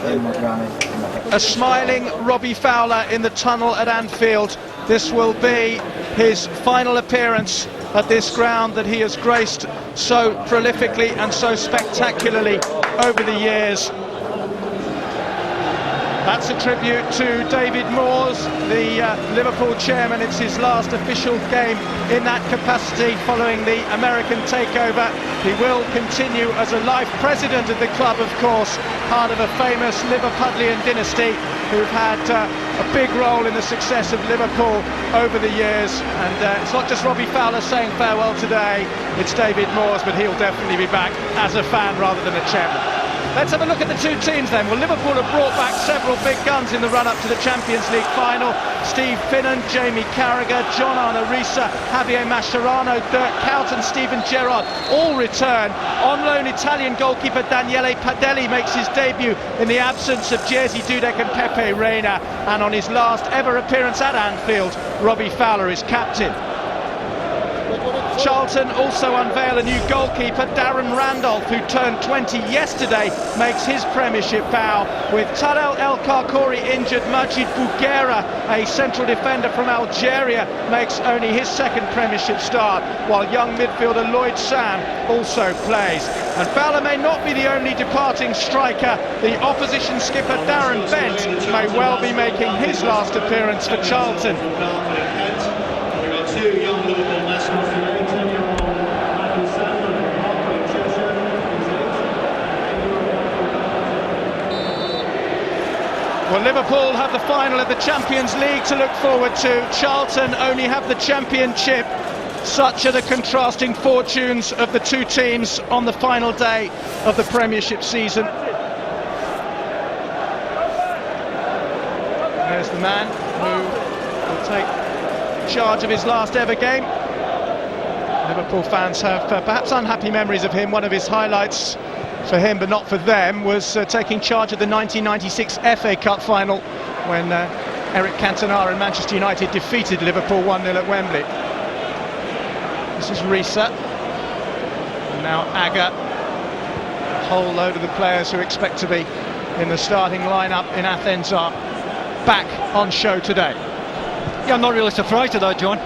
A smiling Robbie Fowler in the tunnel at Anfield. This will be his final appearance at this ground that he has graced so prolifically and so spectacularly over the years. That's a tribute to David Moores, the Liverpool chairman. It's his last official game in that capacity following the American takeover. He will continue as a life president of the club, of course, part of a famous Liverpudlian dynasty who've had a big role in the success of Liverpool over the years. And it's not just Robbie Fowler saying farewell today, it's David Moores, but he'll definitely be back as a fan rather than a chairman. Let's have a look at the two teams then. Well, Liverpool have brought back several big guns in the run-up to the Champions League final. Steve Finnan, Jamie Carragher, John Arna-Risa, Javier Mascherano, Dirk Kuyt and Steven Gerrard all return. On loan, Italian goalkeeper Daniele Padelli makes his debut in the absence of Jerzy Dudek and Pepe Reina. And on his last ever appearance at Anfield, Robbie Fowler is captain. Charlton also unveil a new goalkeeper. Darren Randolph, who turned 20 yesterday, makes his Premiership vow. With Tarel El Karkouri injured, Majid Bouguera, a central defender from Algeria, makes only his second Premiership start, while young midfielder Lloyd Sam also plays. And Fowler may not be the only departing striker. The opposition skipper Darren Bent may well be making his last appearance for Charlton. Two young Liverpool nationals today, 10-year-old Alonso and Well, Liverpool have the final of the Champions League to look forward to. Charlton only have the Championship. Such are the contrasting fortunes of the two teams on the final day of the Premiership season. There's the man who will take charge of his last ever game. Liverpool fans have perhaps unhappy memories of him. One of his highlights for him, but not for them, was taking charge of the 1996 FA Cup final when Eric Cantona and Manchester United defeated Liverpool 1-0 at Wembley. This is Risa. And now Aga. A whole load of the players who expect to be in the starting lineup in Athens are back on show today. Yeah, I'm not really surprised at that, John.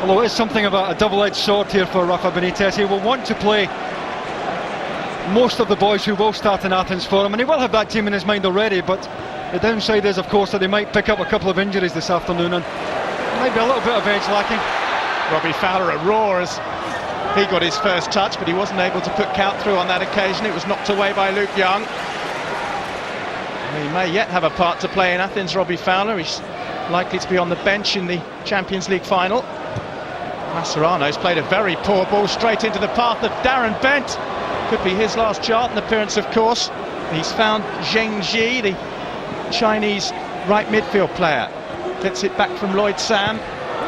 Although it is something of a double-edged sword here for Rafa Benitez. He will want to play most of the boys who will start in Athens for him, and he will have that team in his mind already, but the downside is, of course, that they might pick up a couple of injuries this afternoon, and there might be a little bit of edge lacking. Robbie Fowler a roar as he got his first touch, but he wasn't able to put Kewell through on that occasion. It was knocked away by Luke Young. He may yet have a part to play in Athens, Robbie Fowler. He's likely to be on the bench in the Champions League final. Mascherano's played a very poor ball straight into the path of Darren Bent. Could be his last Charlton appearance, of course. He's found Zheng Ji, the Chinese right midfield player. Gets it back from Lloyd Sam.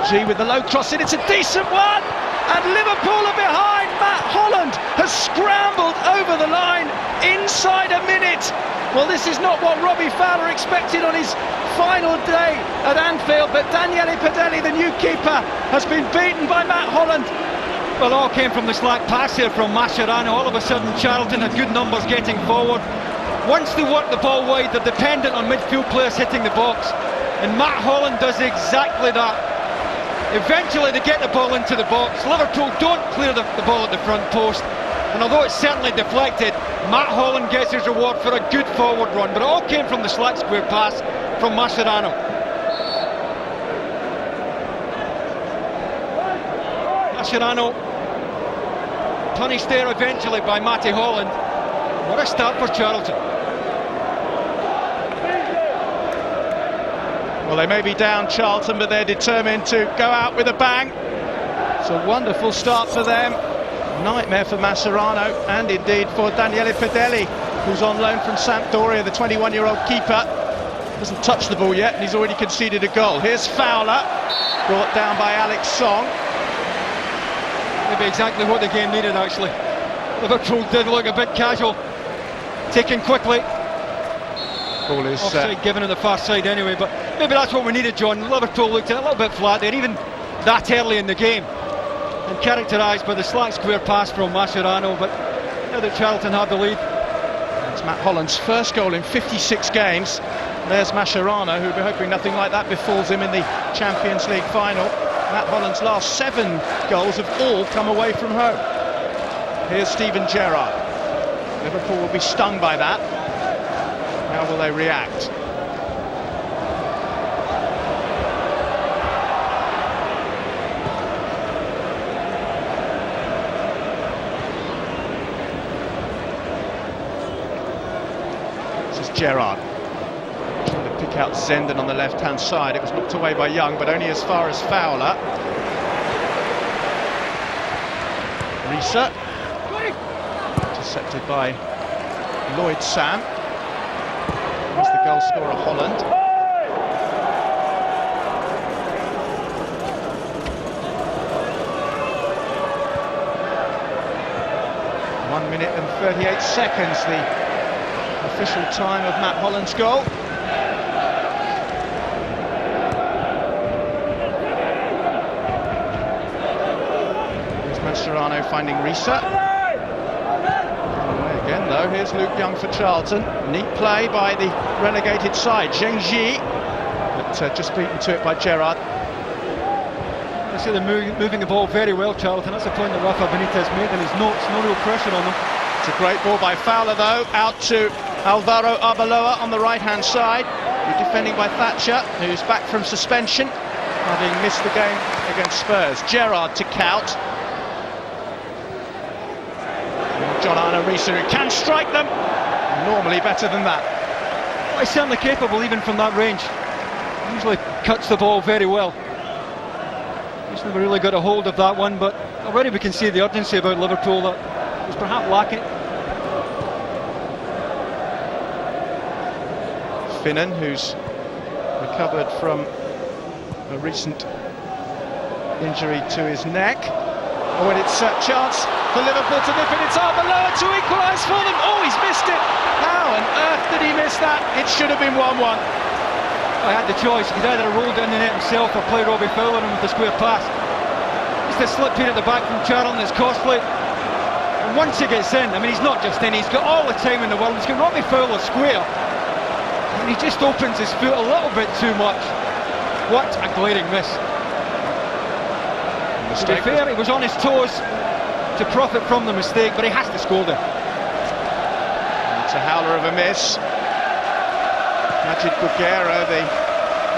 Ji with the low cross in, it's a decent one! And Liverpool are behind. Matt Holland has scrambled over the line inside a minute. Well, this is not what Robbie Fowler expected on his final day at Anfield, but Daniele Padelli, the new keeper, has been beaten by Matt Holland. Well, it all came from the slack pass here from Mascherano. All of a sudden Charlton had good numbers getting forward. Once they work the ball wide, they're dependent on midfield players hitting the box, and Matt Holland does exactly that. Eventually they get the ball into the box. Liverpool don't clear the ball at the front post, and although it's certainly deflected, Matt Holland gets his reward for a good forward run, but it all came from the slack square pass from Mascherano. Mascherano punished there eventually by Matty Holland. What a start for Charlton. Well, they may be down, Charlton, but they're determined to go out with a bang. It's a wonderful start for them. Nightmare for Mascherano, and indeed for Daniele Padelli, who's on loan from Sampdoria, the 21-year-old keeper. Hasn't touched the ball yet, and he's already conceded a goal. Here's Fowler, brought down by Alex Song. Maybe exactly what the game needed, actually. Liverpool did look a bit casual, taken quickly. Ball is offside given on the far side anyway, but maybe that's what we needed, John. Liverpool looked a little bit flat there, even that early in the game, and characterised by the slack square pass from Mascherano, but now that Charlton have the lead. That's Matt Holland's first goal in 56 games. There's Mascherano, who'll be hoping nothing like that befalls him in the Champions League final. Matt Holland's last 7 goals have all come away from home. Here's Steven Gerrard. Liverpool will be stung by that. How will they react? This is Gerrard. Trying to pick out Zenden on the left-hand side. It was knocked away by Young, but only as far as Fowler. Risa. Intercepted by Lloyd Sam. He's the goal scorer, Holland. One minute and 38 seconds, the official time of Matt Holland's goal. Here's Mascherano finding Risa. Again though, here's Luke Young for Charlton. Neat play by the relegated side, Zheng Ji, but just beaten to it by Gerrard. I see they're moving the ball very well, Charlton. That's the point that Rafa Benitez made in his notes. No real pressure on them. It's a great ball by Fowler though, out to Alvaro Arbeloa on the right-hand side. Defending by Thatcher, who's back from suspension, having missed the game against Spurs. Gerrard to Cout. John Arne Risa, who can strike them, normally better than that. Well, he's certainly capable even from that range. Usually cuts the ball very well. He's never really got a hold of that one, but already we can see the urgency about Liverpool that was perhaps lacking. Finnan, who's recovered from a recent injury to his neck. Oh, and it's a chance for Liverpool to nip it. It's Arbeloa to equalise for them. Oh, he's missed it. How on earth did he miss that? It should have been 1-1. I had the choice. He could either have rolled it in the net himself or play Robbie Fowler in with the square pass. It's the slip here at the back from Charlton is costly. And once he gets in, I mean, he's not just in, he's got all the time in the world. He's got Robbie Fowler square. And he just opens his foot a little bit too much. What a glaring miss. To be fair, he was on his toes to profit from the mistake, but he has to score there. It's a howler of a miss. Majid Bouguera, the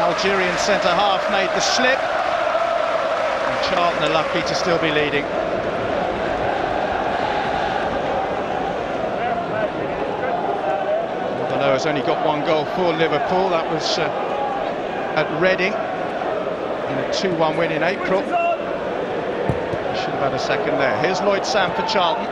Algerian centre-half, made the slip. And Charlton are lucky to still be leading. Although has only got 1 goal for Liverpool. That was at Reading in a 2-1 win in April. Should have had a second there. Here's Lloyd Sam for Charlton.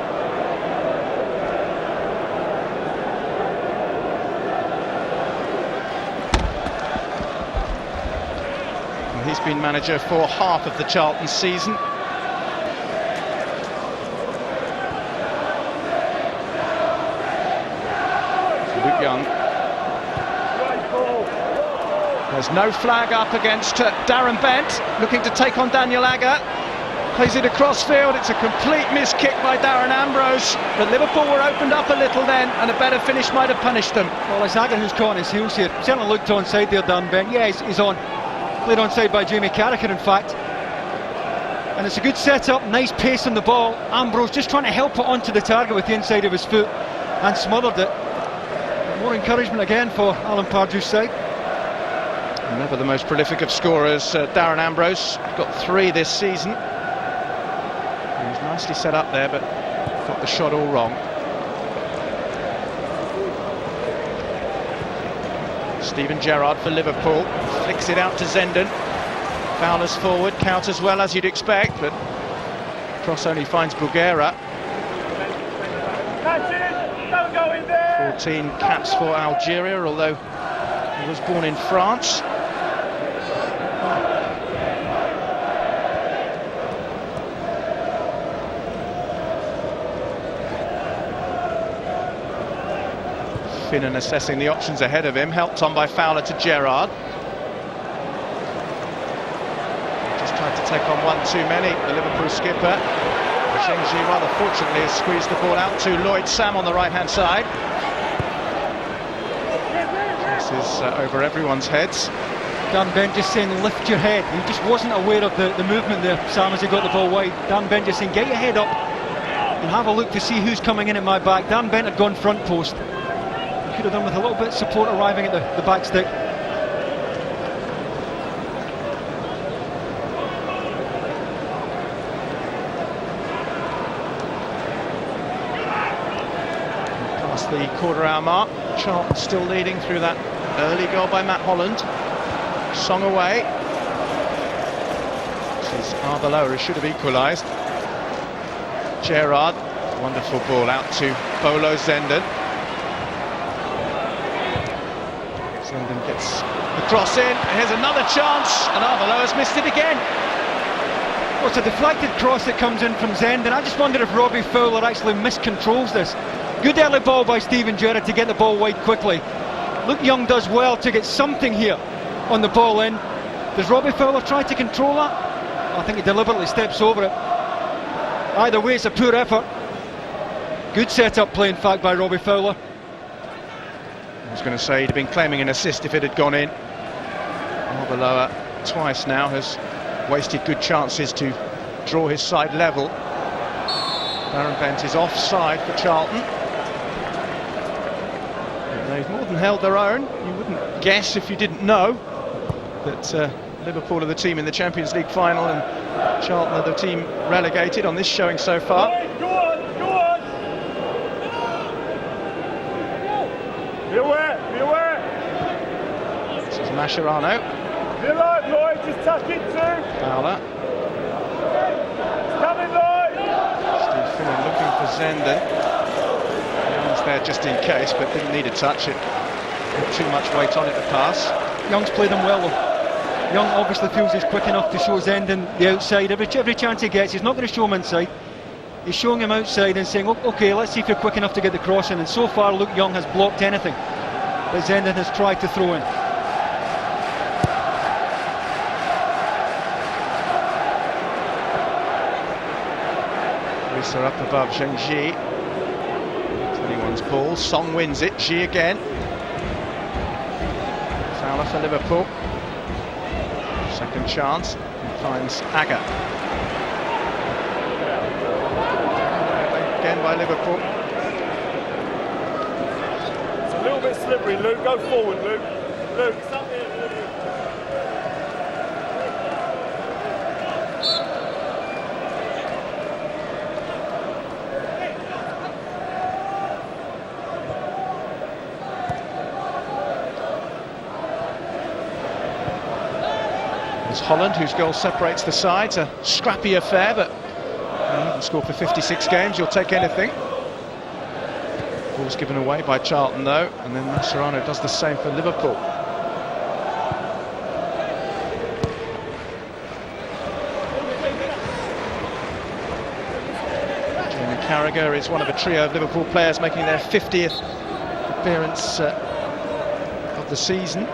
Well, he's been manager for half of the Charlton season. Luke Young. There's no flag up against D.Bent, looking to take on Daniel Agger. Plays it across field. It's a complete miss kick by Darren Ambrose, but Liverpool were opened up a little then, and a better finish might have punished them. Well, it's Agger who's caught his heels here. Certainly looked onside there, D.Bent. Yeah, he's on. Played onside by Jamie Carragher, in fact. And it's a good setup, nice pace on the ball. Ambrose just trying to help it onto the target with the inside of his foot, and smothered it. More encouragement again for Alan Pardew's side. Never the most prolific of scorers, Darren Ambrose. Got 3 this season. He was nicely set up there, but got the shot all wrong. Steven Gerrard for Liverpool. Flicks it out to Zenden. Fowler's forward, Count as well, as you'd expect, but cross only finds Bouguera. 14 caps for Algeria, although he was born in France. Finnan assessing the options ahead of him, helped on by Fowler to Gerrard. Just tried to take on one too many, the Liverpool skipper. Zheng Ji rather fortunately has squeezed the ball out to Lloyd Sam on the right-hand side. This is over everyone's heads. D.Bent just saying lift your head. He just wasn't aware of the movement there, Sam, as he got the ball wide. D.Bent just saying get your head up and have a look to see who's coming in at my back. D.Bent had gone front post. He could have done with a little bit of support arriving at the back stick. Past the quarter-hour mark, Charlton still leading through that early goal by Matt Holland. Song away. This is Arbeloa, who should have equalised. Gerrard, wonderful ball out to Bolo Zenden. Zenden gets the cross in. Here's another chance, and Arbeloa's missed it again. Well, it's a deflected cross that comes in from Zenden. I just wonder if Robbie Fowler actually miscontrols this. Good early ball by Steven Gerrard to get the ball wide quickly. Luke Young does well to get something here on the ball in. Does Robbie Fowler try to control that? I think he deliberately steps over it. Either way, it's a poor effort. Good set-up play, in fact, by Robbie Fowler. I was going to say he'd have been claiming an assist if it had gone in. Arbeloa twice now has wasted good chances to draw his side level. D.Bent is offside for Charlton. They've more than held their own. You wouldn't guess if you didn't know that Liverpool are the team in the Champions League final and Charlton are the team relegated on this showing so far. Go on! Be aware! This is Mascherano. Be alive, Lloyd, just tuck it too! Fowler. It's coming, Lloyd! Steve Finnan looking for Zenden. Young's there just in case, but didn't need a touch. It had too much weight on it to pass. Young's played him well though. Young obviously feels he's quick enough to show Zenden the outside. Every chance he gets, he's not going to show him inside. He's showing him outside and saying, OK, let's see if you're quick enough to get the cross in. And so far, Luke Young has blocked anything that Zenden has tried to throw in. Greece are up above Zheng Ji. 21's ball. Song wins it. Ji again. Fowler for Liverpool. Second chance. He finds Agger. Again by Liverpool. It's a little bit slippery, Luke. Go forward, Luke. Luke, it's up here, Luke. It's Holland whose goal separates the sides. A scrappy affair, but you can score for 56 games, you'll take anything. Ball's given away by Charlton though, and then Mascherano does the same for Liverpool. Jamie Carragher is one of a trio of Liverpool players making their 50th appearance of the season.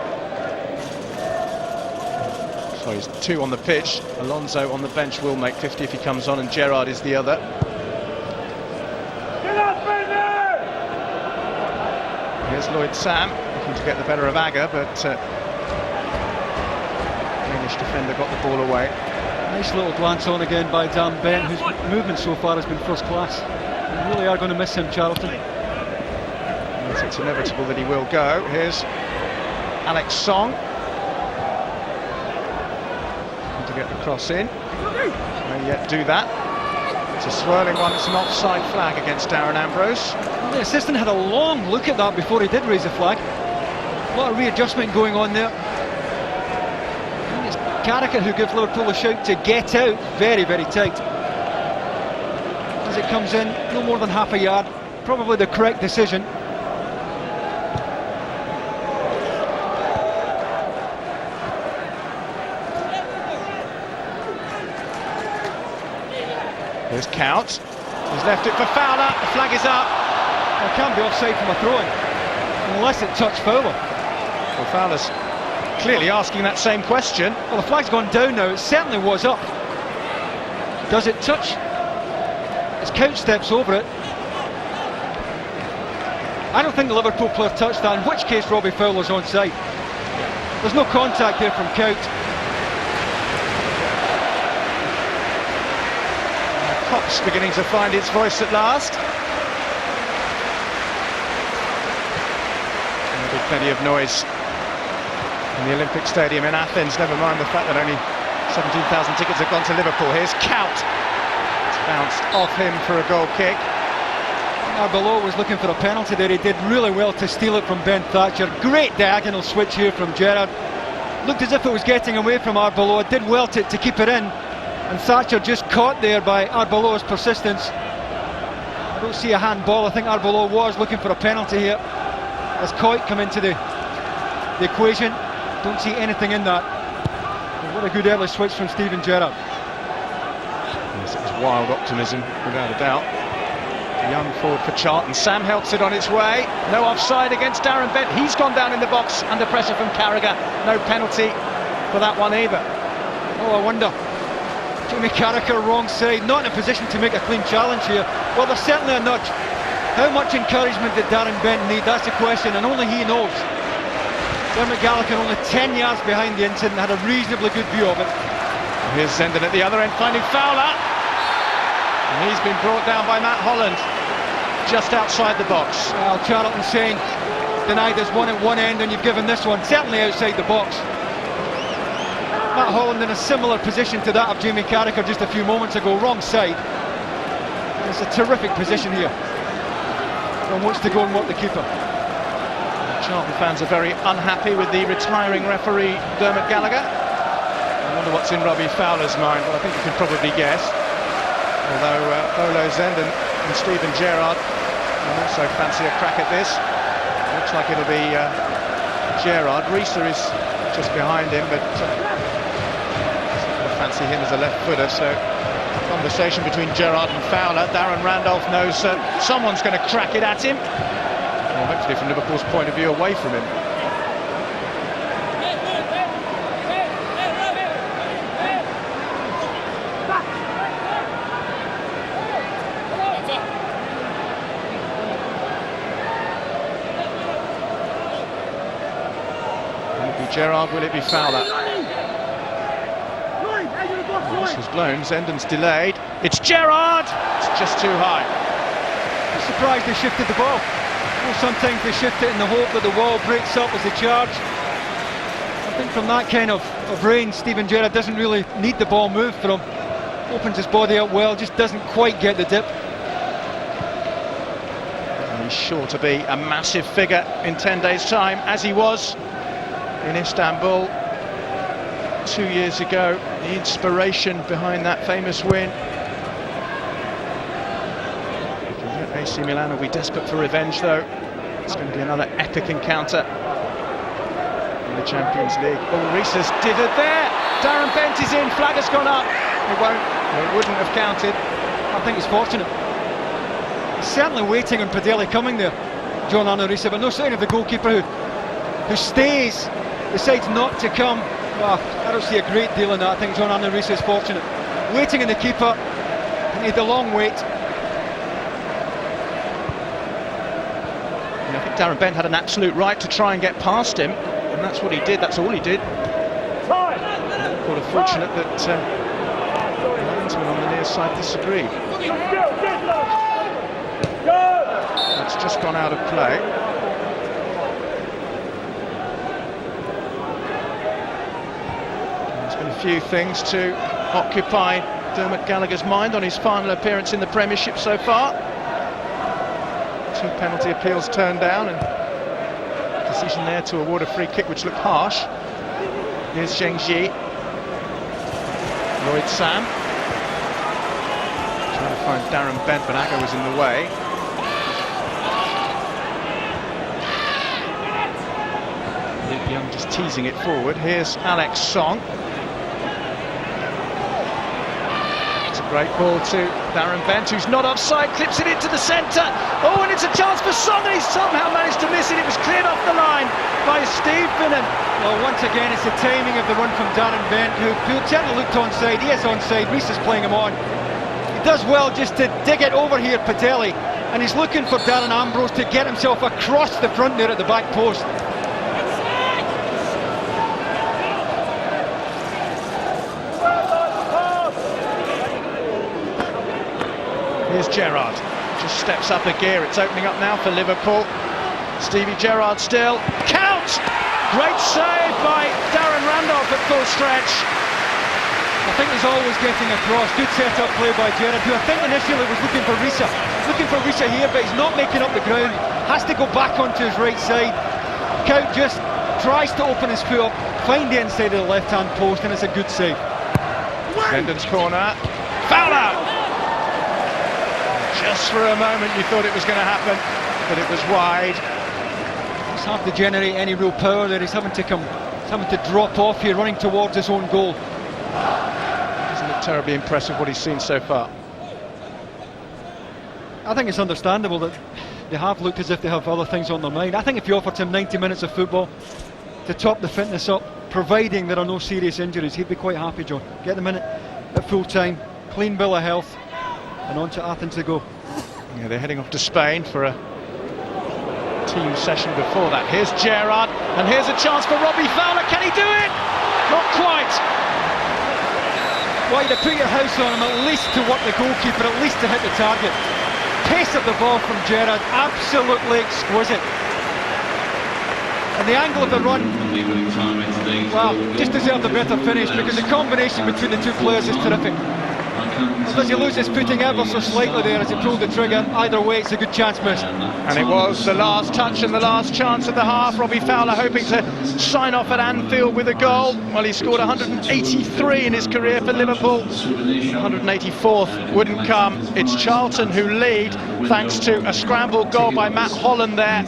So he's 2 on the pitch. Alonso on the bench will make 50 if he comes on, and Gerrard is the other. Get up, Bender! Here's Lloyd Sam looking to get the better of Agger, but Danish defender got the ball away. Nice little glance on again by D.Bent, whose movement so far has been first class. We really are going to miss him, Charlton. Yes, it's inevitable that he will go. Here's Alex Song. To get the cross in. May yet do that. It's a swirling one. It's an offside flag against Darren Ambrose. The assistant had a long look at that before he did raise the flag. A lot of readjustment going on there. I think it's Carragher who gives Liverpool a shout to get out. Very, very tight. As it comes in, no more than half a yard. Probably the correct decision. There's Count. He's left it for Fowler. The flag is up. Well, it can't be offside from a throw-in, unless it touched Fowler. Well, Fowler's clearly asking that same question. Well, the flag's gone down now. It certainly was up. Does it touch? As Count steps over it. I don't think the Liverpool player touched that, in which case Robbie Fowler's onside. There's no contact there from Kewell. Pop's beginning to find its voice at last. There'll be plenty of noise in the Olympic Stadium in Athens, never mind the fact that only 17,000 tickets have gone to Liverpool. Here's Kewell. It's bounced off him for a goal kick. Arbeloa was looking for a penalty there. He did really well to steal it from Ben Thatcher. Great diagonal switch here from Gerrard. Looked as if it was getting away from Arbeloa. Did well to keep it in. And Thatcher just caught there by Arbeloa's persistence. I don't see a handball. I think Arbeloa was looking for a penalty here. As Coit come into the equation. Don't see anything in that. But what a good early switch from Steven Gerrard. Yes, it was wild optimism, without a doubt. Young forward for Charlton. Sam helps it on its way. No offside against D.Bent. He's gone down in the box under pressure from Carragher. No penalty for that one either. Oh, I wonder. Jamie Carragher wrong side, not in a position to make a clean challenge here. Well, there's certainly a nudge. How much encouragement did D.Bent need? That's the question, and only he knows. Dermot Gallagher only 10 yards behind the incident, had a reasonably good view of it. Here's Zenden at the other end, finding Fowler. And he's been brought down by Matt Holland, just outside the box. Well, Charlton saying, denied this one at one end and you've given this one, certainly outside the box. Matt Holland in a similar position to that of Jamie Carragher just a few moments ago, wrong side. It's a terrific position here from which to go and work the keeper. Charlton fans are very unhappy with the retiring referee Dermot Gallagher. I wonder what's in Robbie Fowler's mind, but I think you can probably guess. Although Olo Zenden and Steven Gerrard will also fancy a crack at this. Looks like it'll be Gerrard. Risa is just behind him, but I fancy him as a left footer. So conversation between Gerrard and Fowler. Darren Randolph knows someone's going to crack it at him. Well, hopefully from Liverpool's point of view, away from him. Gerrard, will it be Fowler? This was blown, Zenden's delayed. It's Gerrard! It's just too high. I'm surprised they shifted the ball. Well, sometimes they shift it in the hope that the wall breaks up as they charge. I think from that kind of range, Steven Gerrard doesn't really need the ball moved from him. Opens his body up well, just doesn't quite get the dip. And he's sure to be a massive figure in 10 days' time, as he was in Istanbul 2 years ago. The inspiration behind that famous win. AC Milan will be desperate for revenge, though. It's going to be another epic encounter in the Champions League. Oh, Risa's dithered there. D.Bent is in, flag has gone up. It wouldn't have counted. I think it's fortunate. He's certainly waiting on Padelli coming there, John Arne Riise, but no sign of the goalkeeper who stays, decides not to come. Well, I don't see a great deal in that. I think John Arne Riise is fortunate. Waiting on the keeper, he had a long wait. I think D.Bent had an absolute right to try and get past him, and that's what he did, that's all he did. Quite fortunate that the linesman on the near side disagreed. It's just gone out of play. There's been a few things to occupy Dermot Gallagher's mind on his final appearance in the Premiership so far. 2 penalty appeals turned down, and decision there to award a free kick which looked harsh. Here's Zheng Ji. Lloyd Sam trying to find D.Bent, but Agger was in the way. Luke Young just teasing it forward. Here's Alex Song. Great ball to D.Bent, who's not offside, clips it into the centre. Oh, and it's a chance for Son, and he's somehow managed to miss it. It was cleared off the line by Steve Finnan. Well, once again, it's the timing of the run from D.Bent, who certainly looked onside. He is onside, Riise is playing him on. He does well just to dig it over here, Padelli. and he's looking for Darren Ambrose to get himself across the front there at the back post. Here's Gerrard, just steps up a gear. It's opening up now for Liverpool. Stevie Gerrard still, count! Great save by Darren Randolph at full stretch. I think he's always getting across. Good set-up play by Gerrard, who I think initially was looking for Risa here, but he's not making up the ground. Has to go back onto his right side. Kewell just tries to open his foot up, find the inside of the left-hand post, and it's a good save. Hendon's corner, foul out! Just for a moment you thought it was going to happen, but it was wide. He's hard to generate any real power there. He's having to drop off here, running towards his own goal. Doesn't look terribly impressive what he's seen so far. I think it's understandable that they have looked as if they have other things on their mind. I think if you offered him 90 minutes of football to top the fitness up, providing there are no serious injuries, he'd be quite happy, John. Get them in at full time, clean bill of health, and on to Athens to go. Yeah, they're heading off to Spain for a team session before that. Here's Gerrard, and here's a chance for Robbie Fowler. Can he do it? Not quite. Why to put your house on him, at least to work the goalkeeper, at least to hit the target. Pace of the ball from Gerrard, absolutely exquisite. And the angle of the run, well, just deserved a better finish, because the combination between the two players is terrific. Does he lose his footing ever so slightly there as he pulled the trigger? Either way, it's a good chance missed. And it was the last touch and the last chance of the half. Robbie Fowler hoping to sign off at Anfield with a goal. Well, he scored 183 in his career for Liverpool. 184th wouldn't come. It's Charlton who lead thanks to a scrambled goal by Matt Holland there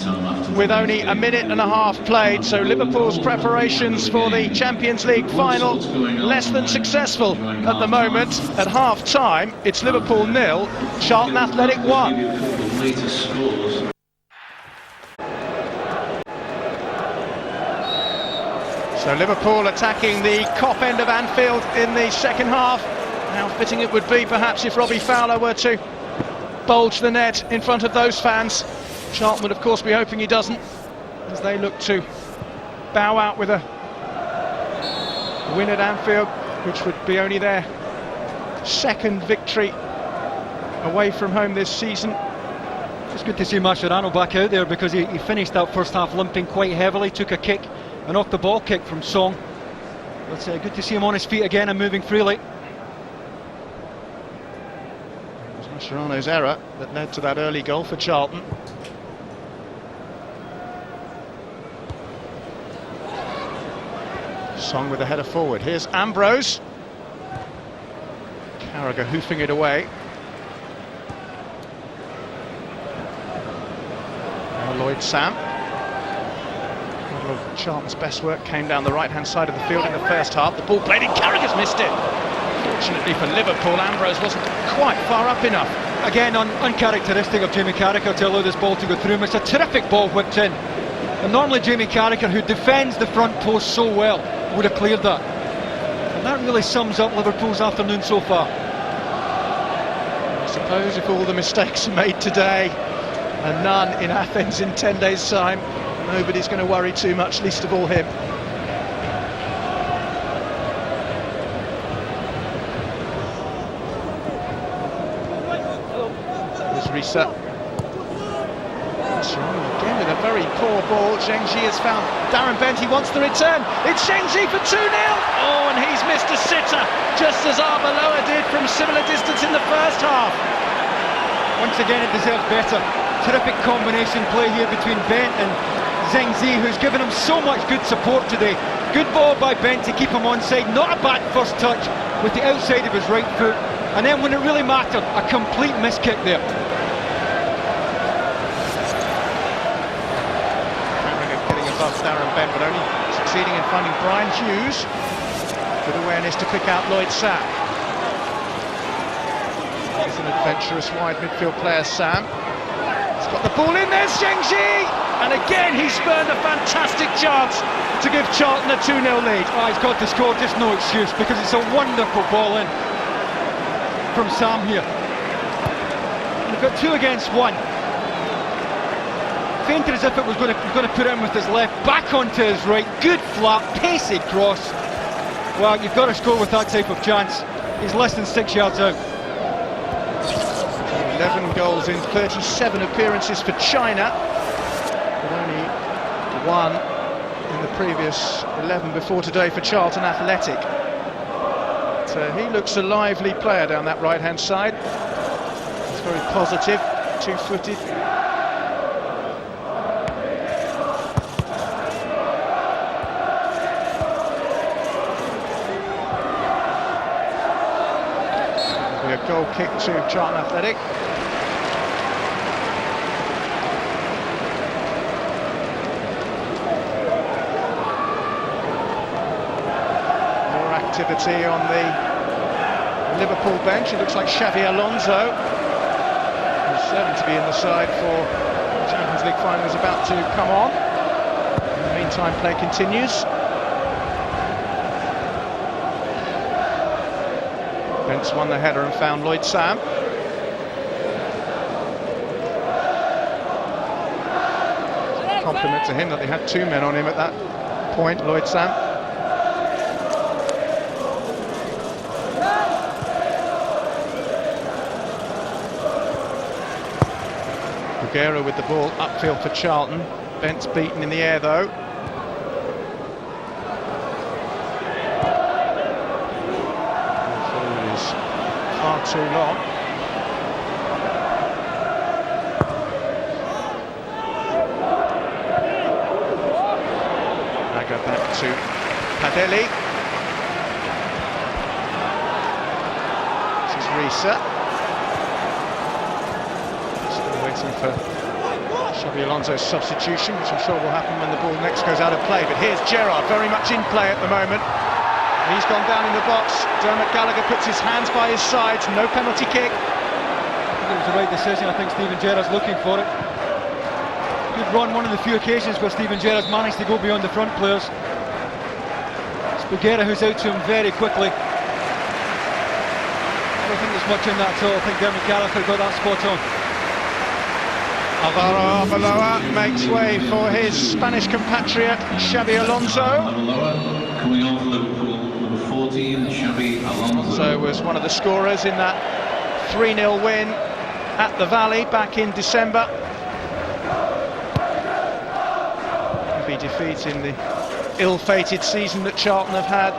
with only a minute and a half played. So Liverpool's preparations for the Champions League final less than successful at the moment. At half-time, it's Liverpool 0, Charlton Athletic 1. So Liverpool attacking the Kop end of Anfield in the second half. How fitting it would be perhaps if Robbie Fowler were to bulge the net in front of those fans. Charlton would of course be hoping he doesn't, as they look to bow out with a win at Anfield, which would be only their second victory away from home this season. It's good to see Mascherano back out there, because he finished that first half limping quite heavily, took a kick, an off the ball kick from Song. But good to see him on his feet again and moving freely. It was Mascherano's error that led to that early goal for Charlton. Song with a header forward. Here's Ambrose. Carragher hoofing it away. Now Lloyd Sam. A lot of Charlton's best work came down the right-hand side of the field in the first half. The ball played in, Carragher's missed it. Fortunately for Liverpool, Ambrose wasn't quite far up enough. Again, uncharacteristic of Jamie Carragher to allow this ball to go through him. It's a terrific ball whipped in. And normally Jamie Carragher, who defends the front post so well, would have cleared that. And that really sums up Liverpool's afternoon so far. I suppose if all the mistakes are made today and none in Athens in 10 days' time, nobody's going to worry too much, least of all him. There's Risa. Again with a very poor ball. Zhengzhi has found Darren Bent. He wants the return. It's Zhengzhi for 2-0. Oh, and he's missed a sitter, just as Arbeloa did from similar distance in the first half. Once again, it deserves better. Terrific combination play here between Bent and Zhengzhi, who's given him so much good support today. Good ball by Bent to keep him onside. Not a bad first touch with the outside of his right foot. And then when it really mattered, a complete miss kick there. Darren Bent, but only succeeding in finding Brian Hughes. Good awareness to pick out Lloyd Sam. He's an adventurous wide midfield player, Sam. He's got the ball in, there's Zhengzhi! And again he spurned a fantastic chance to give Charlton a 2-0 lead. Oh, he's got to score, just no excuse, because it's a wonderful ball in from Sam here. We've got 2 against 1. Feinted as if it was going to put in with his left, back onto his right, good flat, pacey cross. Well, you've got to score with that type of chance. He's less than 6 yards out. 11 goals in 37 appearances for China, but only one in the previous 11 before today for Charlton Athletic. But, he looks a lively player down that right-hand side. He's very positive, two-footed. A goal kick to Charlton Athletic. More activity on the Liverpool bench. It looks like Xavi Alonso, who's certain to be in the side for the Champions League final, is about to come on. In the meantime, play continues. Bent's won the header and found Lloyd Sam. Compliment to him that they had two men on him at that point, Lloyd Sam. Bruguera with the ball upfield for Charlton. Bent's beaten in the air though. Far too long. Naga back to Padelli. This is Risa. Still waiting for Xabi Alonso's substitution, which I'm sure will happen when the ball next goes out of play. But here's Gerrard, very much in play at the moment. He's gone down in the box. Dermot Gallagher puts his hands by his sides. No penalty kick. I think it was the right decision. I think Steven Gerrard's looking for it. Good run, one of the few occasions where Steven Gerrard's managed to go beyond the front players. It's Bruguera who's out to him very quickly. I don't think there's much in that at all. I think Dermot Gallagher got that spot on. Alvaro Arbeloa makes way for his Spanish compatriot Xabi Alonso. Coming on for Liverpool. 14, Xabi Alonso was one of the scorers in that 3-0 win at the Valley back in December. Heavy defeat in the ill-fated season that Charlton have had.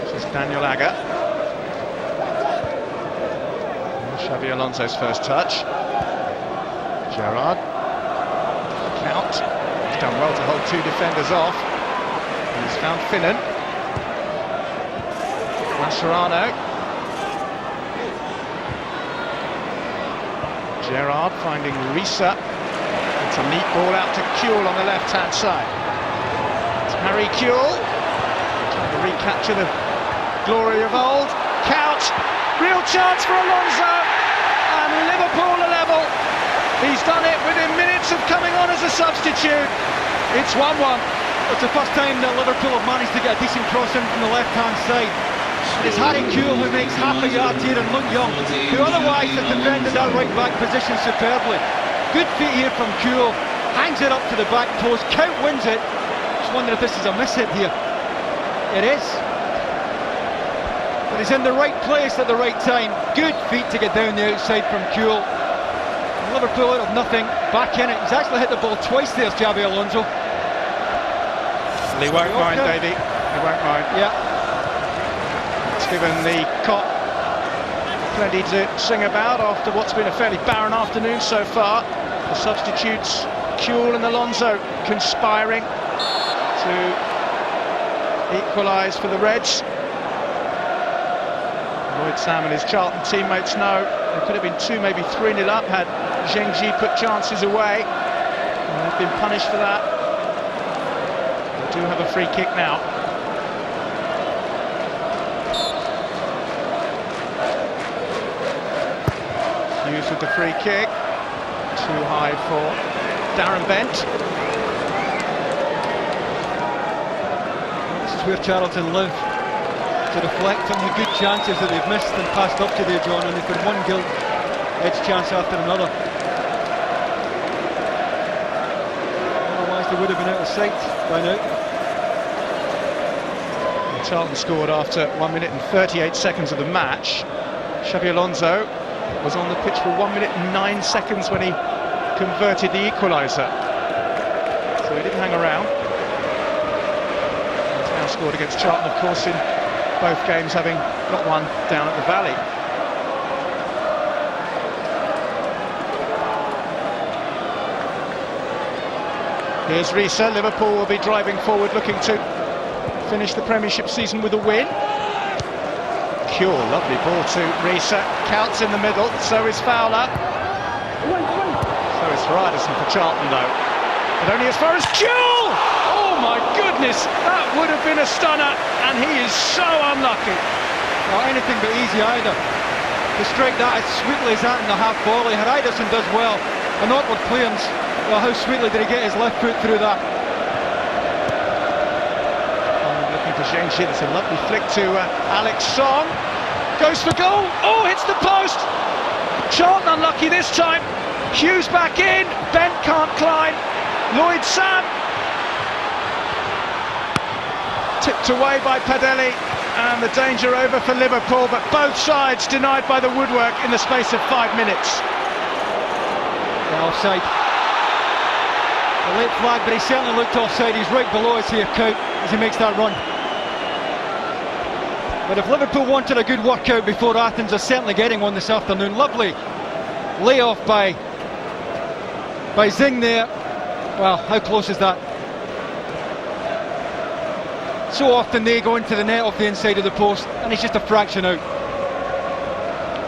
This is Daniel Agger. Xabi Alonso's first touch. Gerrard. Count. He's done well to hold two defenders off. He's found Finnan. Serrano. Gerrard finding Risa. It's a neat ball out to Kewell on the left-hand side. It's Harry Kewell. Trying to recapture the glory of old. Count. Real chance for Alonso. And Liverpool are level. He's done it within minutes of coming on as a substitute. It's 1-1. It's the first time that Liverpool have managed to get a decent cross in from the left-hand side. And it's Harry Kewell who makes half a yard here and Luke Young, who otherwise has defended that right-back position superbly. Good feet here from Kewell. Hangs it up to the back post. Count wins it. Just wonder if this is a miss hit here. It is. But he's in the right place at the right time. Good feet to get down the outside from Kewell. Liverpool out of nothing, back in it. He's actually hit the ball twice there, Xabi Alonso. He won't mind, Davey. He won't mind. Yeah. It's given the Kop plenty to sing about after what's been a fairly barren afternoon so far. The substitutes, Kewell and Alonso, conspiring to equalise for the Reds. Lloyd Sam and his Charlton teammates know there could have been 2, maybe 3-0 up had Zheng Ji put chances away. And they've been punished for that. They do have a free kick now. Hughes with the free kick. Too high for D.Bent. where Charlton live to reflect on the good chances that they've missed and passed up to there, John, and they've got one gilt-edged chance after another. Otherwise they would have been out of sight by now. And Charlton scored after 1 minute and 38 seconds of the match. Xabi Alonso was on the pitch for 1 minute and 9 seconds when he converted the equaliser. So he didn't hang around. He's now scored against Charlton, of course, in both games, having got one down at the Valley. Here's Risa. Liverpool will be driving forward, looking to finish the Premiership season with a win. Kewell, lovely ball to Risa. Counts in the middle, so is Fowler. So is Alderson for Charlton, though. But only as far as Kewell! Oh my goodness, that would have been a stunner, and he is so unlucky. Not anything but easy either. To strike that as sweetly as that in the half volley. Alderson does well. An awkward clearance. Well, how sweetly did he get his left foot through that? Looking for Zhengxi. It's a lovely flick to Alex Song. Goes for goal. Oh, hits the post. Charlton unlucky this time. Hughes back in. Bent can't climb. Lloyd Sam. Tipped away by Padelli, and the danger over for Liverpool, but both sides denied by the Woodwork in the space of 5 minutes. Yeah, offside. A late flag, but he certainly looked offside. He's right below us here, Cout, as he makes that run. But if Liverpool wanted a good workout before Athens, they're certainly getting one this afternoon. Lovely layoff by Zing there. Well, how close is that? So often they go into the net off the inside of the post, and it's just a fraction out.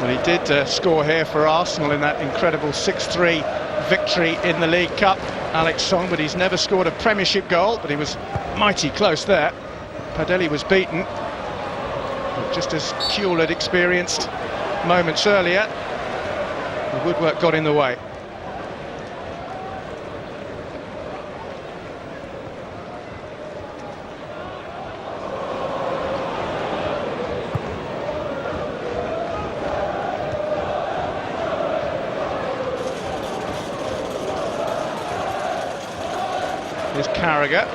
Well, he did score here for Arsenal in that incredible 6-3 victory in the League Cup, Alex Song, but he's never scored a Premiership goal, but he was mighty close there. Padelli was beaten, just as Kewell had experienced moments earlier. The Woodwork got in the way. Here's Carragher.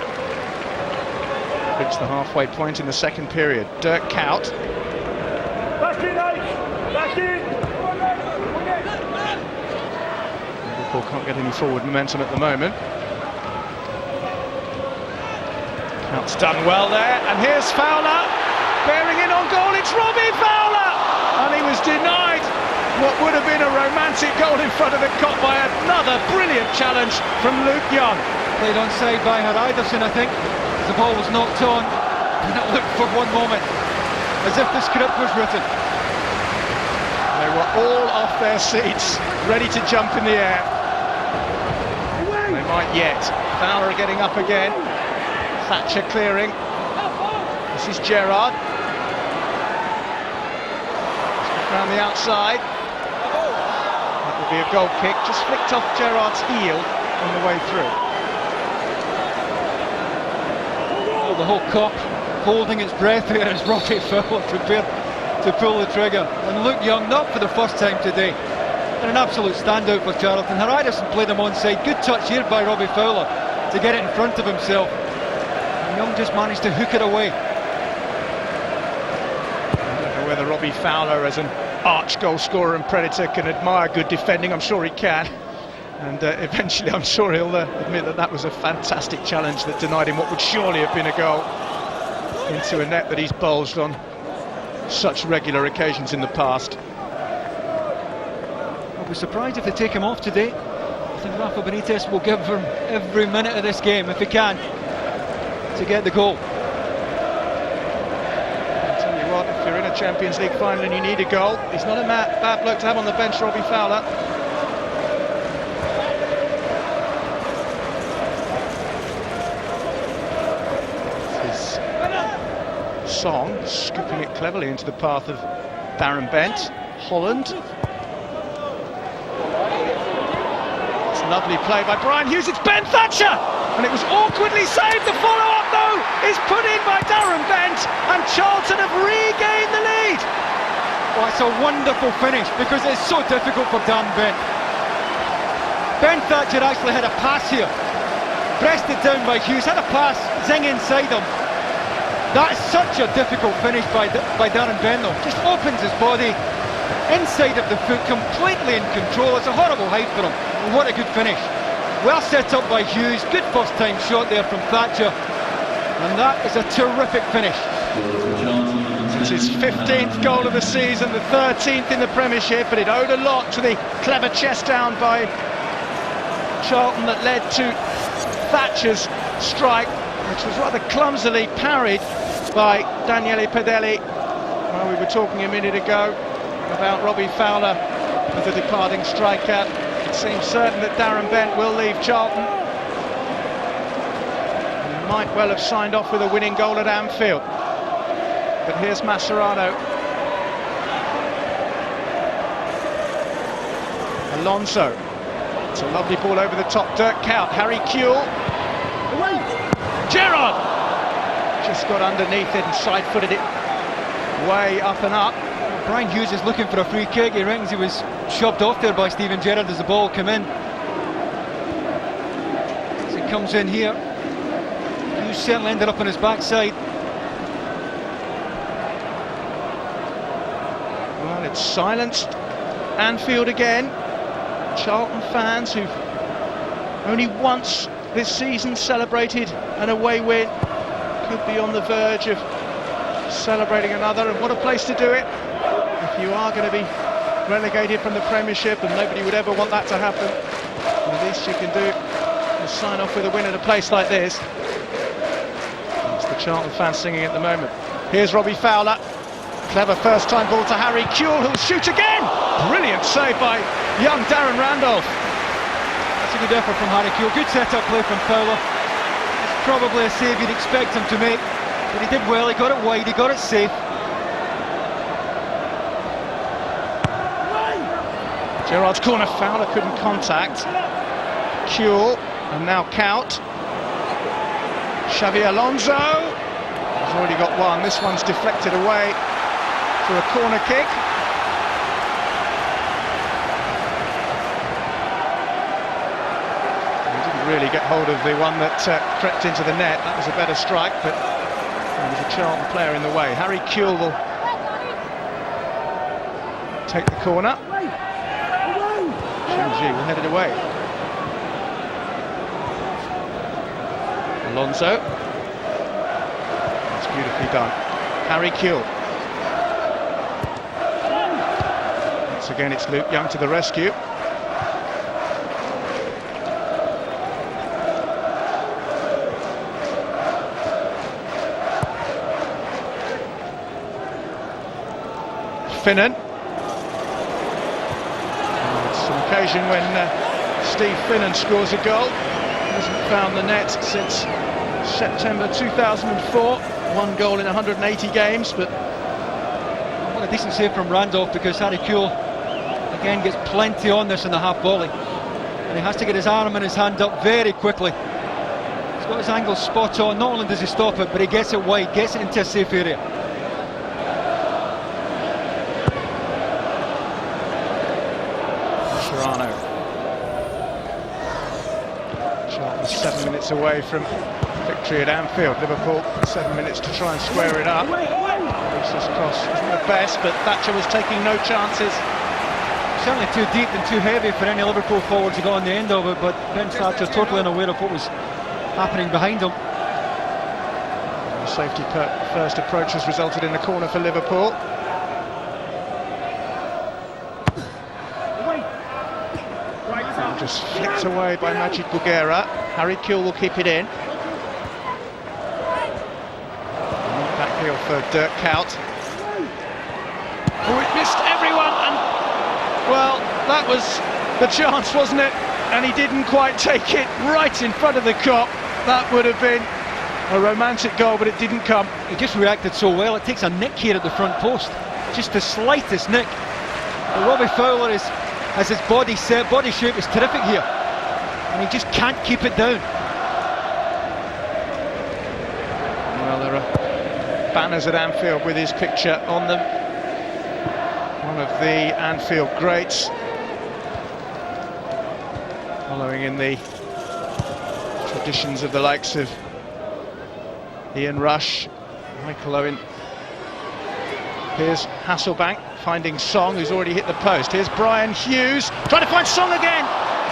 Reached the halfway point in the second period. Dirk Kuyt. Back in, Ike! Back in! Liverpool can't get any forward momentum at the moment. Kuyt's done well there, and here's Fowler. Bearing in on goal, it's Robbie Fowler! And he was denied what would have been a romantic goal in front of the Kop by another brilliant challenge from Luke Young. Played onside by Alderson, I think, as the ball was knocked on, and it looked for one moment as if the script was written. They were all off their seats, ready to jump in the air. They might yet. Fowler getting up again. Thatcher clearing. This is Gerrard. Around the outside. That would be a goal kick. Just flicked off Gerrard's heel on the way through. The whole Kop holding its breath there as Robbie Fowler prepared to pull the trigger. And Luke Young, not for the first time today, and an absolute standout for Charlton. Alderson played him onside. Good touch here by Robbie Fowler to get it in front of himself. And Young just managed to hook it away. I don't know whether Robbie Fowler, as an arch goal scorer and predator, can admire good defending. I'm sure he can. And eventually I'm sure he'll admit that that was a fantastic challenge that denied him what would surely have been a goal into a net that he's bulged on such regular occasions in the past. I'll be surprised if they take him off today. I think Rafa Benitez will give him every minute of this game, if he can, to get the goal. I'll tell you what, if you're in a Champions League final and you need a goal, he's not a bad bloke to have on the bench, Robbie Fowler. Song scooping it cleverly into the path of D.Bent. Holland. It's a lovely play by Brian Hughes. It's Ben Thatcher, and it was awkwardly saved. The follow-up, though, is put in by D.Bent, and Charlton have regained the lead. Well, it's a wonderful finish because it's so difficult for D.Bent. Ben Thatcher actually had a pass here, breasted down by Hughes, had a pass, zing inside him. That's such a difficult finish by D.Bent though. Just opens his body, inside of the foot, completely in control. It's a horrible height for him. And what a good finish. Well set up by Hughes, good first time shot there from Thatcher. And that is a terrific finish. It's his 15th goal of the season, the 13th in the Premiership, but it owed a lot to the clever chest down by Charlton that led to Thatcher's strike, which was rather clumsily parried by Daniele Pedelli. Well, we were talking a minute ago about Robbie Fowler as a departing striker. It seems certain that D.Bent will leave Charlton. He might well have signed off with a winning goal at Anfield. But here's Mascherano. Alonso. It's a lovely ball over the top. Dirk Kuyt, Harry Kewell. Gerrard! Just got underneath it and side-footed it way up and up. Brian Hughes is looking for a free kick. He reckons he was shoved off there by Steven Gerrard as the ball came in. As it comes in here, Hughes certainly ended up on his backside. Well, it's silenced Anfield again. Charlton fans who've only once this season celebrated an away win could be on the verge of celebrating another, and what a place to do it. If you are going to be relegated from the Premiership, and nobody would ever want that to happen, the least you can do is sign off with a win at a place like this. That's the Charlton fans singing at the moment. Here's Robbie Fowler. Clever first time ball to Harry Kewell, who'll shoot again. Brilliant save by young Darren Randolph. That's a good effort from Harry Kewell. Good set-up play from Fowler. It's probably a save you'd expect him to make, but he did well. He got it wide, he got it safe. Gerrard's corner, Fowler couldn't contact. Kewell, and now Kuyt. Xavi Alonso. He's already got one. This one's deflected away for a corner kick. He didn't really get hold of the one that crept into the net. That was a better strike, but there was a Charlton player in the way. Harry Kewell will take the corner. Will head it away. Alonso. That's beautifully done. Harry Kewell. Once again it's Luke Young to the rescue. Finnan. Occasion when Steve Finnan scores a goal. Hasn't found the net since September 2004. One goal in 180 games, but what a decent save from Randolph, because Harry Kewell again gets plenty on this in the half volley, and he has to get his arm and his hand up very quickly. He's got his angle spot on. Not only does he stop it, but he gets it wide, gets it into a safe area. Charlton 7 minutes away from victory at Anfield. Liverpool 7 minutes to try and square it up. This cross isn't the best, but Thatcher was taking no chances. Certainly too deep and too heavy for any Liverpool forward to go on the end of it, but Ben Thatcher totally unaware of what was happening behind him. The safety first approach has resulted in a corner for Liverpool. Just flicked away by Majid Bouguera. Harry Kewell will keep it in. Backheel for Dirk Kuyt. Oh, it missed everyone, and well, that was the chance, wasn't it? And he didn't quite take it right in front of the Kop. That would have been a romantic goal, but it didn't come. He just reacted so well. It takes a nick here at the front post, just the slightest nick. But Robbie Fowler has his body set, body shape is terrific here, and he just can't keep it down. banners at Anfield with his picture on them. One of the Anfield greats, following in the traditions of the likes of Ian Rush, Michael Owen. Here's Hasselbank finding Song, who's already hit the post. Here's Brian Hughes trying to find Song again.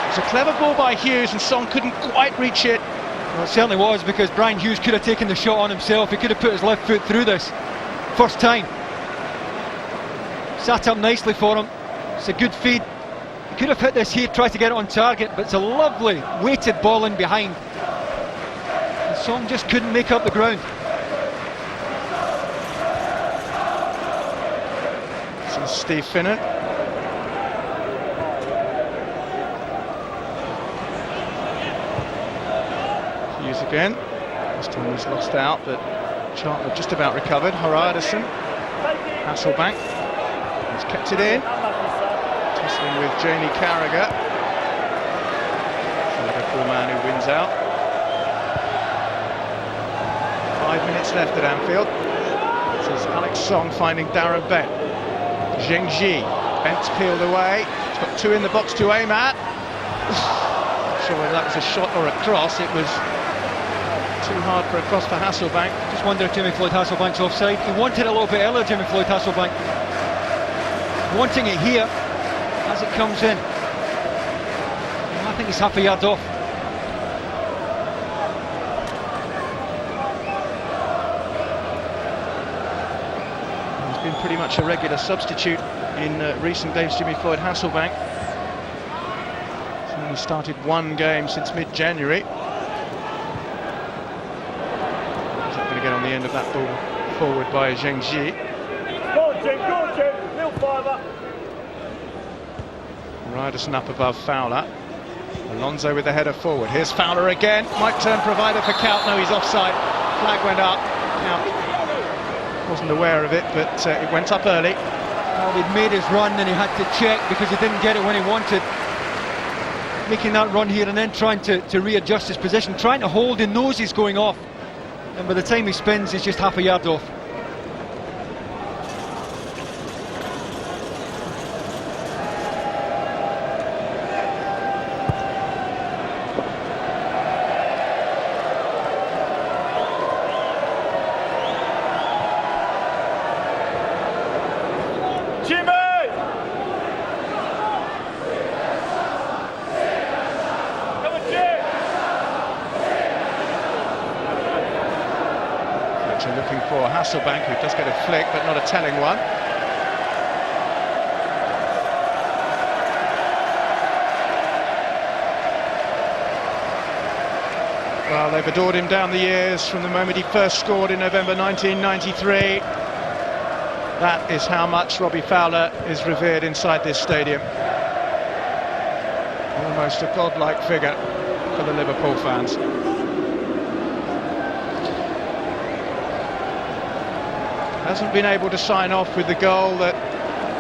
It's a clever ball by Hughes and Song couldn't quite reach it. Well, it certainly was, because Brian Hughes could have taken the shot on himself. He could have put his left foot through this first time. Sat up nicely for him. It's a good feed. He could have hit this here, tried to get it on target, but it's a lovely weighted ball in behind. And Song just couldn't make up the ground. This is Steve Finnan. Hughes again. This time he's lost out, but Charlton have just about recovered. Horiadison, Hasselbank. He's kept it in. Tussling with Jamie Carragher. The Liverpool man who wins out. 5 minutes left at Anfield. This is Alex Song finding Darren Bent. Zhengji. Bent's peeled away. He's got two in the box to aim at. Not sure whether that was a shot or a cross. It was too hard for a cross for Hasselbank. Just wonder if Jimmy Floyd Hasselbank's offside. He wanted it a little bit earlier, Jimmy Floyd Hasselbank. Wanting it here as it comes in. I think he's half a yard off. He's been pretty much a regular substitute in recent days, Jimmy Floyd Hasselbank. He's only started one game since mid-January. He's not going to get on the end of that ball forward by Zhengji. Go on, Jim, little fiver. Ryderson up above Fowler. Alonso with the header forward. Here's Fowler again. Might turn provider for Kewell. No, he's offside. Flag went up. Kewell wasn't aware of it, but it went up early. Well, he'd made his run and he had to check because he didn't get it when he wanted. Making that run here and then trying to readjust his position, trying to hold, he knows he's going off. And by the time he spins, he's just half a yard off. Jimmy! Come on, Jim! Fletcher looking for Hasselbank, who does get a flick, but not a telling one. Well, they've adored him down the years from the moment he first scored in November 1993. That is how much Robbie Fowler is revered inside this stadium. Almost a godlike figure for the Liverpool fans. Hasn't been able to sign off with the goal that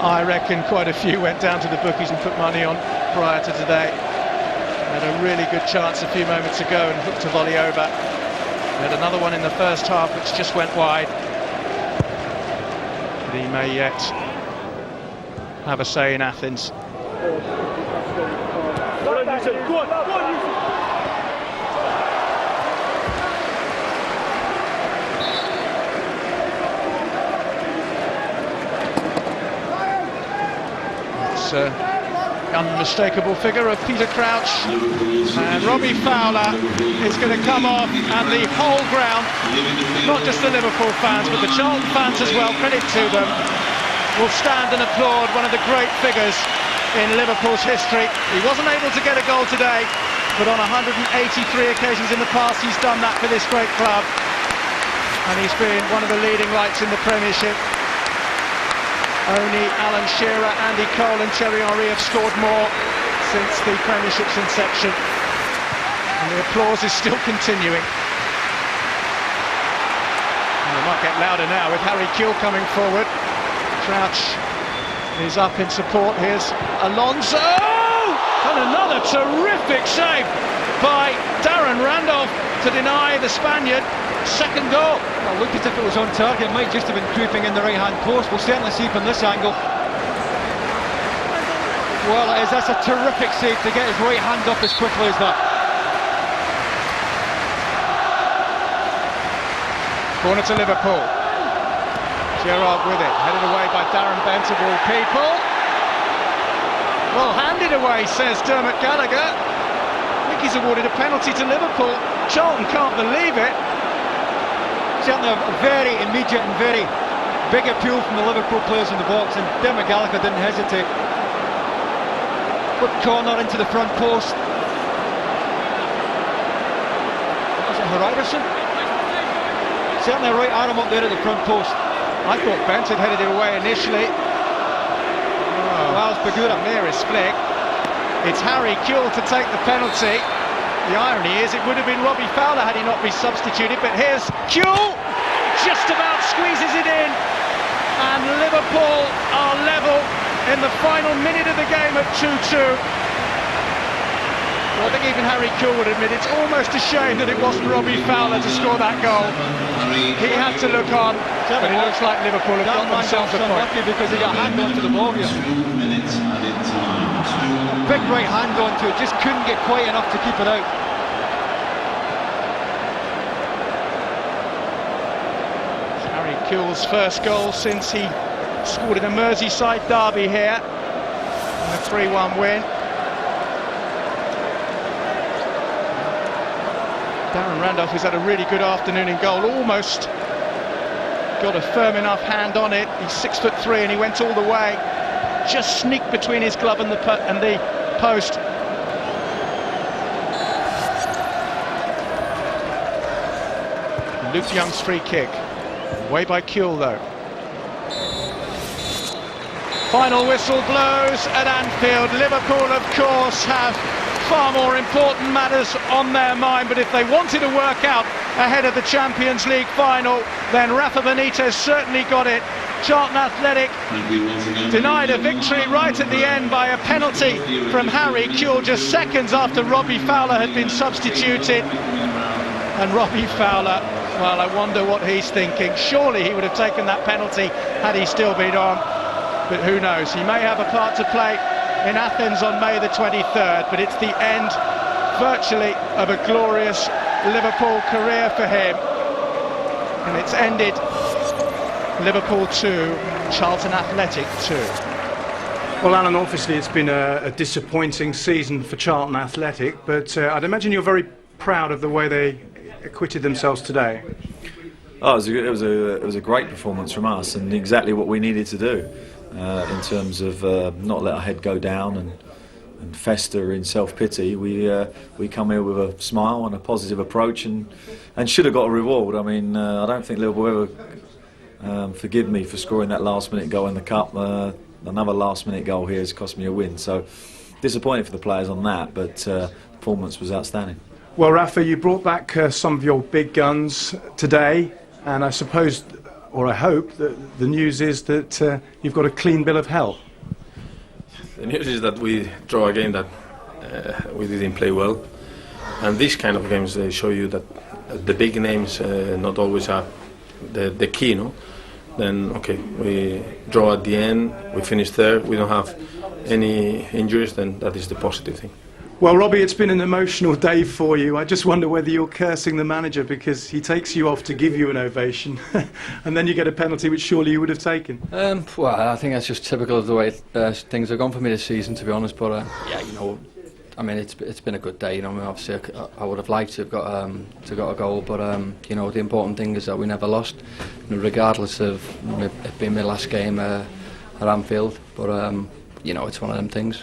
I reckon quite a few went down to the bookies and put money on prior to today. Had a really good chance a few moments ago and hooked a volley over. Had another one in the first half which just went wide. He may yet have a say in Athens. It's an unmistakable figure of Peter Crouch, and Robbie Fowler is going to come off, and the whole ground, not just the Liverpool fans but the Charlton fans as well, credit to them, will stand and applaud one of the great figures in Liverpool's history. He wasn't able to get a goal today, but on 183 occasions in the past he's done that for this great club, and he's been one of the leading lights in the Premiership. Only Alan Shearer, Andy Cole and Thierry Henry have scored more since the Premiership's inception, and the applause is still continuing. And it might get louder now with Harry Kewell coming forward. Crouch is up in support. Here's Alonso, and another terrific save by Darren Randolph to to deny the Spaniard second goal. Well, looked as if it was on target. It might just have been creeping in the right-hand post. We'll certainly see from this angle. Well, that's a terrific save to get his right hand up as quickly as that. Corner to Liverpool. Gerrard with it, headed away by D.Bent of all people. Well, handed away, says Dermot Gallagher. I think he's awarded a penalty to Liverpool. Charlton can't believe it. Certainly a very immediate and very big appeal from the Liverpool players in the box, and Dermot Gallagher didn't hesitate. Good corner into the front post. Was it Horizon? Certainly a right arm up there at the front post. I thought Bent had headed it away initially. Well, it's Bagura. Nearest flick. It's Harry Kewell to take the penalty. The irony is it would have been Robbie Fowler had he not been substituted, but here's Kewell, just about squeezes it in, and Liverpool are level in the final minute of the game at 2-2. Well, I think even Harry Kewell would admit it's almost a shame that it wasn't Robbie Fowler to score that goal. He had to look on, but it looks like Liverpool have got themselves a point. Lucky because he got hand onto the ball here. 2 minutes added time. Big right hand onto it, just couldn't get quite enough to keep it out. Harry Kewell's first goal since he scored in a Merseyside derby here in a 3-1 win. Darren Randolph has had a really good afternoon in goal, almost got a firm enough hand on it. He's 6'3" and he went all the way, just sneaked between his glove and the post. Luke Young's free kick, away by Kewell though. Final whistle blows at Anfield. Liverpool, of course, have far more important matters on their mind, but if they wanted to work out ahead of the Champions League final, then Rafa Benitez certainly got it. Charlton Athletic denied a victory right at the end by a penalty from Harry Kewell just seconds after Robbie Fowler had been substituted. And Robbie Fowler, well, I wonder what he's thinking. Surely he would have taken that penalty had he still been on. But who knows, he may have a part to play in Athens on May the 23rd, but it's the end, virtually, of a glorious Liverpool career for him. And it's ended Liverpool 2, Charlton Athletic 2. Well, Alan, obviously it's been a disappointing season for Charlton Athletic, but I'd imagine you're very proud of the way they acquitted themselves today. Oh, it was a great performance from us, and exactly what we needed to do. In terms of not let our head go down and fester in self-pity. We come here with a smile and a positive approach, and should have got a reward. I mean, I don't think Liverpool ever forgive me for scoring that last-minute goal in the Cup. Another last-minute goal here has cost me a win, so disappointed for the players on that, but performance was outstanding. Well, Rafa, you brought back some of your big guns today, and I suppose, or I hope, that the news is that you've got a clean bill of health. The news is that we draw a game that we didn't play well, and these kind of games they show you that the big names not always are the key, no? Then okay, we draw at the end, we finish third, we don't have any injuries, then that is the positive thing. Well, Robbie, it's been an emotional day for you. I just wonder whether you're cursing the manager because he takes you off to give you an ovation and then you get a penalty which surely you would have taken. Well, I think that's just typical of the way things have gone for me this season, to be honest. But yeah, you know, I mean, it's been a good day. You know, I mean, obviously I would have liked to have got a goal, but you know, the important thing is that we never lost, you know, regardless of it being my last game at Anfield. But you know, it's one of them things.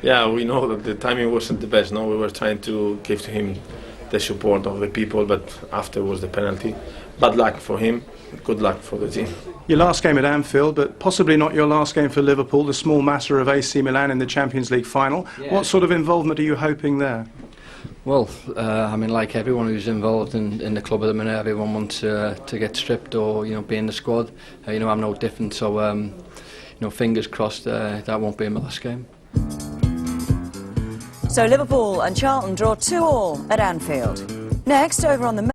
Yeah, we know that the timing wasn't the best. No, we were trying to give to him the support of the people, but after was the penalty. Bad luck for him, good luck for the team. Your last game at Anfield, but possibly not your last game for Liverpool, the small matter of AC Milan in the Champions League final. Yeah. What sort of involvement are you hoping there? Well, I mean, like everyone who's involved in the club at the minute, everyone wants to get stripped or, you know, be in the squad. You know, I'm no different, so you know, fingers crossed that won't be my last game. So Liverpool and Charlton draw 2-2 at Anfield. Next, over on the